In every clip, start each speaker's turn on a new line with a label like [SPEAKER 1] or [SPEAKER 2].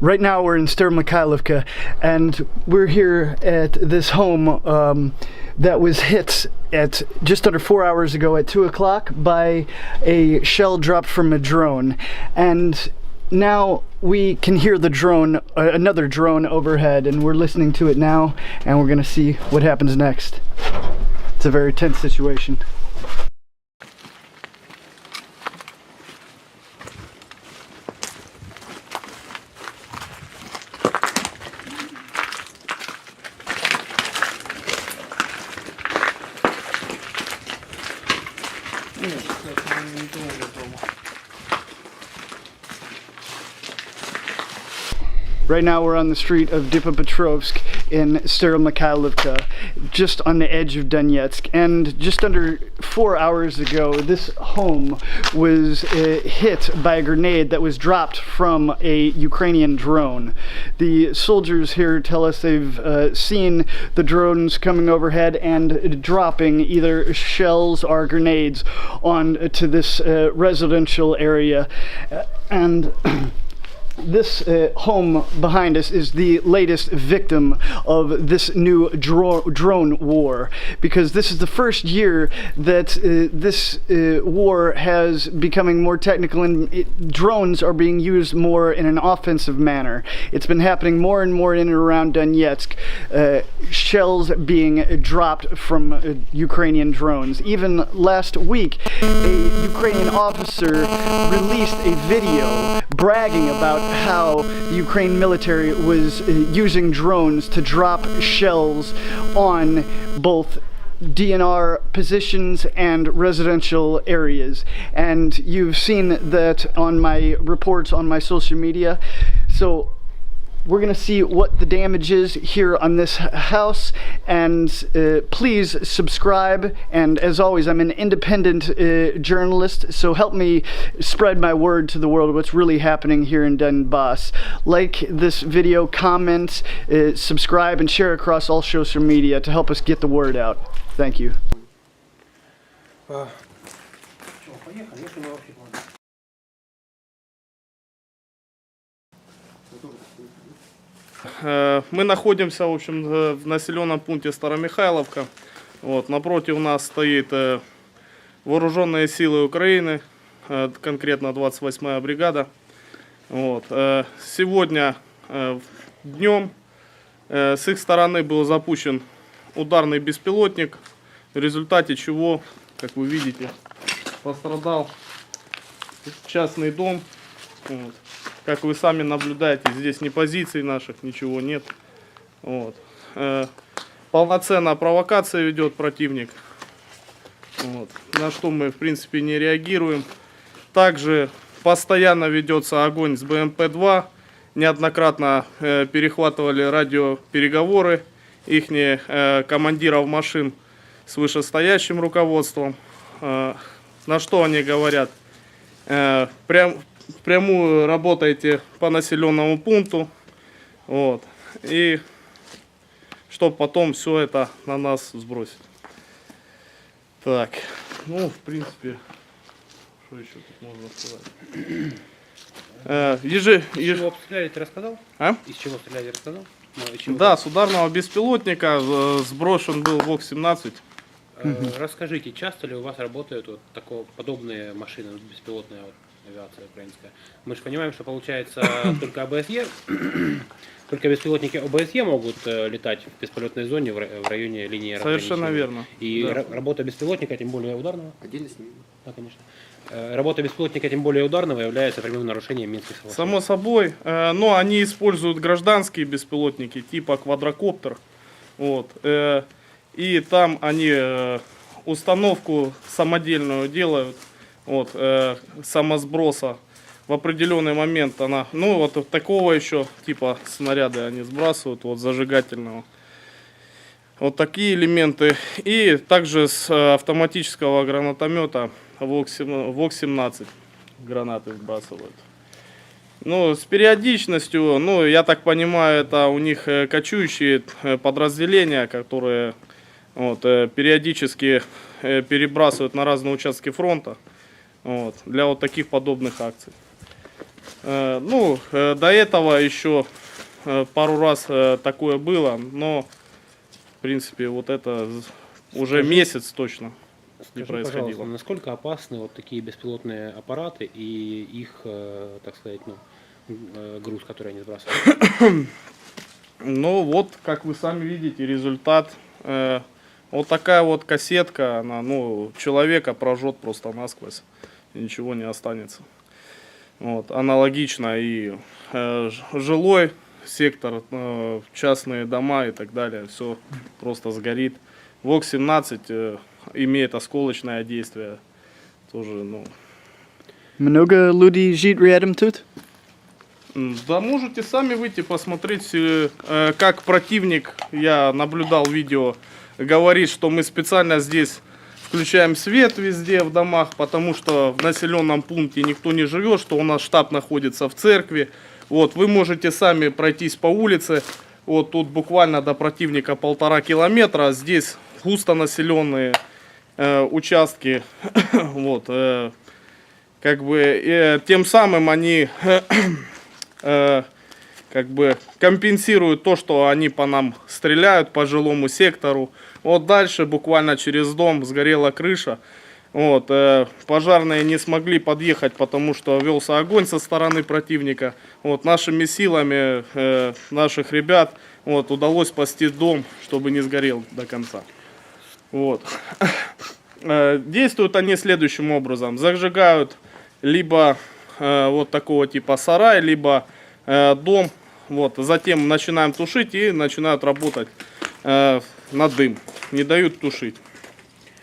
[SPEAKER 1] Right now we're in Mikhailivka, and we're here at this home that was hit at just under 4 hours ago at 2 o'clock by a shell dropped from a drone. And now we can hear the drone, another drone overhead, and we're listening to it now, and we're gonna see what happens next. It's a very tense situation. Right now we're on the street of Dnipropetrovsk in Mikhailivka, just on the edge of Donetsk. And just under 4 hours ago, this home was hit by a grenade that was dropped from a Ukrainian drone. The soldiers here tell us they've seen the drones coming overhead and dropping either shells or grenades onto this residential area. And this home behind us is the latest victim of this new drone war, because this is the first year that this war has becoming more technical, and drones are being used more in an offensive manner. It's been happening more and more in and around Donetsk, shells being dropped from Ukrainian drones. Even last week, a Ukrainian officer released a video bragging about how the Ukraine military was using drones to drop shells on both DNR positions and residential areas. And you've seen that on my reports on my social media. So we're gonna see what the damage is here on this house, and please subscribe. And as always, I'm an independent journalist, so help me spread my word to the world what's really happening here in Donbass. Like this video, comment, subscribe, and share across all social media to help us get the word out. Thank you.
[SPEAKER 2] Мы находимся, в общем, в населенном пункте Старомихайловка. Вот, напротив нас стоит вооруженные силы Украины, конкретно 28-я бригада. Вот. Сегодня днем с их стороны был запущен ударный беспилотник, в результате чего, как вы видите, пострадал частный дом. Вот. Как вы сами наблюдаете, здесь ни позиций наших, ничего нет. Вот. Полноценная провокация ведет противник, вот, на что мы, в принципе, не реагируем. Также постоянно ведется огонь с БМП-2. Неоднократно перехватывали радиопереговоры их командиров машин с вышестоящим руководством. На что они говорят? Впрямую работаете по населенному пункту, вот, и чтобы потом все это на нас сбросить. Так, ну, в принципе, что еще тут можно сказать?
[SPEAKER 3] Из чего стреляли, ты рассказал?
[SPEAKER 2] А?
[SPEAKER 3] Из чего стреляли, рассказал?
[SPEAKER 2] Да, с ударного беспилотника сброшен был ВОК-17.
[SPEAKER 3] Расскажите, часто ли у вас работают вот подобные машины, беспилотная авиация украинская? Мы же понимаем, что получается только ОБСЕ, только беспилотники ОБСЕ могут летать в бесполетной зоне в районе линии разграничения.
[SPEAKER 2] Совершенно верно.
[SPEAKER 3] И
[SPEAKER 2] да.
[SPEAKER 3] Работа беспилотника, тем более ударного.
[SPEAKER 4] Отдельно с ними.
[SPEAKER 3] Да, конечно. Работа беспилотника, тем более ударного, является прямым нарушением Минских соглашений.
[SPEAKER 2] Само собой, но они используют гражданские беспилотники типа квадрокоптер. Вот. И там они установку самодельную делают, вот, самосброса. В определенный момент она, ну вот такого еще типа снаряды они сбрасывают, вот зажигательного. Вот такие элементы. И также с автоматического гранатомета ВОК-17 гранаты сбрасывают. Ну, с периодичностью, ну, я так понимаю, это у них кочующие подразделения, которые вот, периодически перебрасывают на разные участки фронта, вот, для вот таких подобных акций. До этого еще пару раз такое было, но в принципе вот это уже месяц точно не
[SPEAKER 3] Скажи, пожалуйста,
[SPEAKER 2] происходило.
[SPEAKER 3] насколько опасны вот такие беспилотные аппараты и их, так сказать, груз, который они сбрасывают?
[SPEAKER 2] Ну вот, как вы сами видите, результат. Вот такая вот кассетка, она, человека прожжет просто насквозь, и ничего не останется. Вот, аналогично и жилой сектор, частные дома и так далее, все просто сгорит. ВОК-17 имеет осколочное действие, тоже,
[SPEAKER 1] Много людей жить рядом тут?
[SPEAKER 2] Да, можете сами выйти посмотреть, как противник, я наблюдал видео, говорит, что мы специально здесь включаем свет везде в домах, потому что в населенном пункте никто не живет, что у нас штаб находится в церкви. Вот, вы можете сами пройтись по улице, вот тут буквально до противника 1,5 километра, здесь густонаселенные участки, вот, тем самым они компенсируют то, что они по нам стреляют, по жилому сектору. Вот дальше, буквально через дом, сгорела крыша. Вот, пожарные не смогли подъехать, потому что велся огонь со стороны противника. Вот, нашими силами, наших ребят, вот, удалось спасти дом, чтобы не сгорел до конца. Вот. Действуют они следующим образом. Зажигают либо вот такого типа сарай, либо дом. Вот. Затем начинаем тушить и начинают работать на дым. Не дают тушить.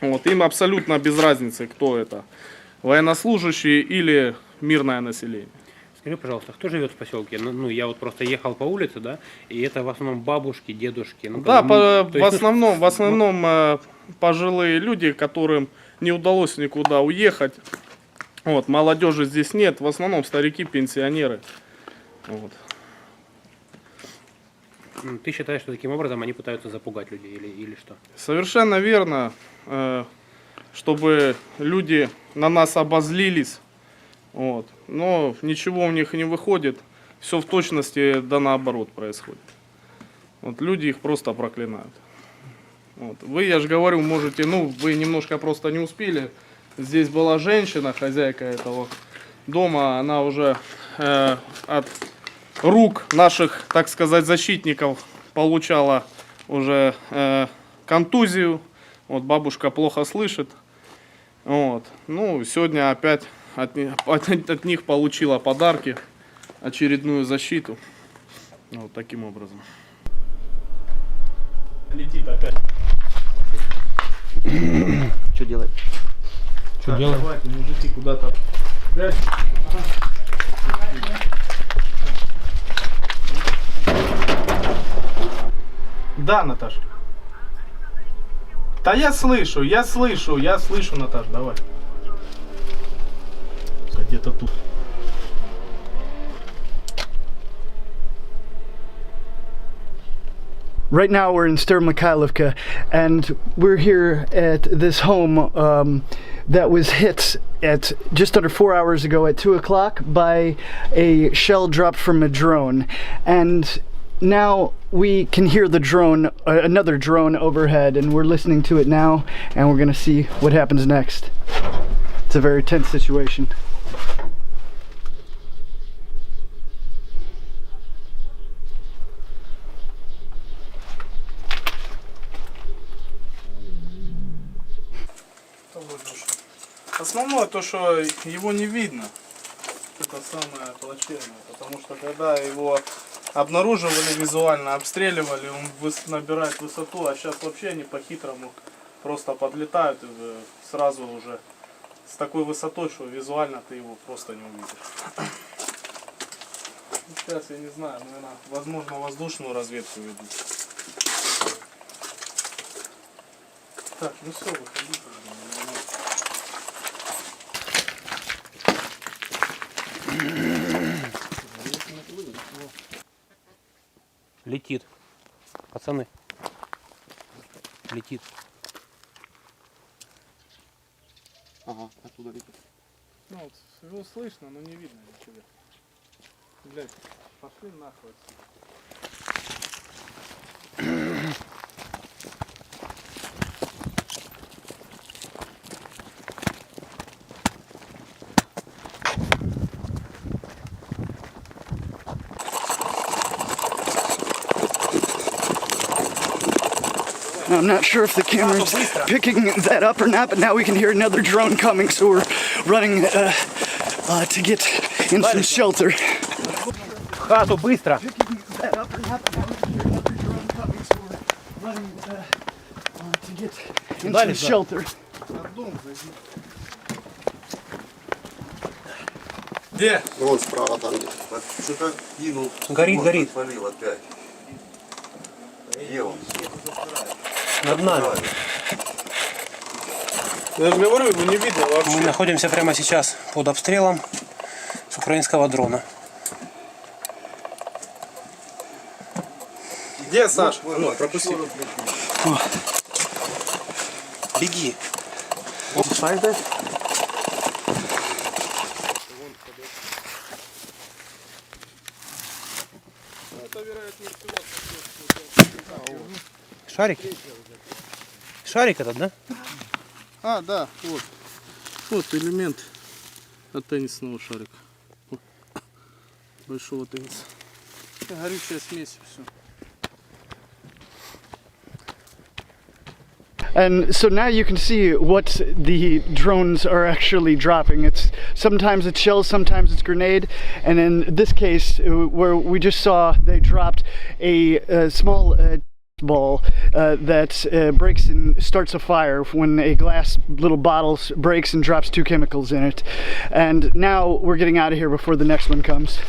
[SPEAKER 2] Вот. Им абсолютно без разницы, кто это. Военнослужащие или мирное население.
[SPEAKER 3] Скажи, пожалуйста, кто живет в поселке? Я вот просто ехал по улице, да, и это в основном бабушки, дедушки.
[SPEAKER 2] В основном пожилые люди, которым не удалось никуда уехать. Вот, молодежи здесь нет, в основном старики, пенсионеры. Вот.
[SPEAKER 3] Ты считаешь, что таким образом они пытаются запугать людей или что?
[SPEAKER 2] Совершенно верно, чтобы люди на нас обозлились. Вот. Но ничего у них не выходит, все в точности да наоборот происходит. Вот, люди их просто проклинают. Вот. Вы, я же говорю, можете, вы немножко просто не успели. Здесь была женщина, хозяйка этого дома, она уже от рук наших, так сказать, защитников получала уже контузию. Вот, бабушка плохо слышит. Вот. Сегодня опять от них получила подарки, очередную защиту. Вот таким образом. Летит опять.
[SPEAKER 1] Что делать?
[SPEAKER 3] Что делать?
[SPEAKER 2] Давайте, мужики, куда-то. Да, Наташа. Да я слышу, Наташ, давай. Где-то тут.
[SPEAKER 1] Right now we're in Ster-Mikhailovka, and we're here at this home that was hit at just under 4 hours ago at 2 o'clock by a shell dropped from a drone. And now we can hear the drone, another drone overhead, and we're listening to it now, and we're gonna see what happens next. It's a very tense situation.
[SPEAKER 2] Основное то, что его не видно. Это самое плачевное, потому что когда его обнаруживали визуально, обстреливали, он набирает высоту, а сейчас вообще они по-хитрому просто подлетают и сразу уже с такой высотой, что визуально ты его просто не увидишь. Сейчас я не знаю, наверное, возможно, воздушную разведку ведут. Так, все, выходите.
[SPEAKER 3] Летит. Пацаны. Летит.
[SPEAKER 1] Ага, оттуда летит.
[SPEAKER 2] Его слышно, но не видно ничего. Блядь, пошли нахуй отсюда.
[SPEAKER 1] I'm not sure if the camera's picking that up or not, but now we can hear another drone coming, so we're running to get in some shelter.
[SPEAKER 3] Хату, быстро!
[SPEAKER 1] Picking that up or not, but now we can hear another drone coming, so we're running to get in some shelter.
[SPEAKER 2] Где?
[SPEAKER 4] Вон справа там. Вот что-то кинул.
[SPEAKER 3] Горит,
[SPEAKER 4] Вот,
[SPEAKER 3] горит.
[SPEAKER 4] подпалил опять. Где он?
[SPEAKER 3] Над нами.
[SPEAKER 2] Я же говорю, его не видно
[SPEAKER 3] Мы
[SPEAKER 2] вообще.
[SPEAKER 3] находимся прямо сейчас под обстрелом с украинского дрона.
[SPEAKER 2] Где, Саш? Ну, пропусти.
[SPEAKER 3] Беги. Шарик? Шарик этот, да?
[SPEAKER 2] А, да, вот. Вот элемент от теннисного шарика. Большого тенниса. Горючая смесь, все.
[SPEAKER 1] And so now you can see what the drones are actually dropping. Sometimes it's shells, sometimes it's grenade, and in this case, where we just saw, they dropped a small ball that breaks and starts a fire when a glass little bottle breaks and drops 2 chemicals in it. And now we're getting out of here before the next one comes.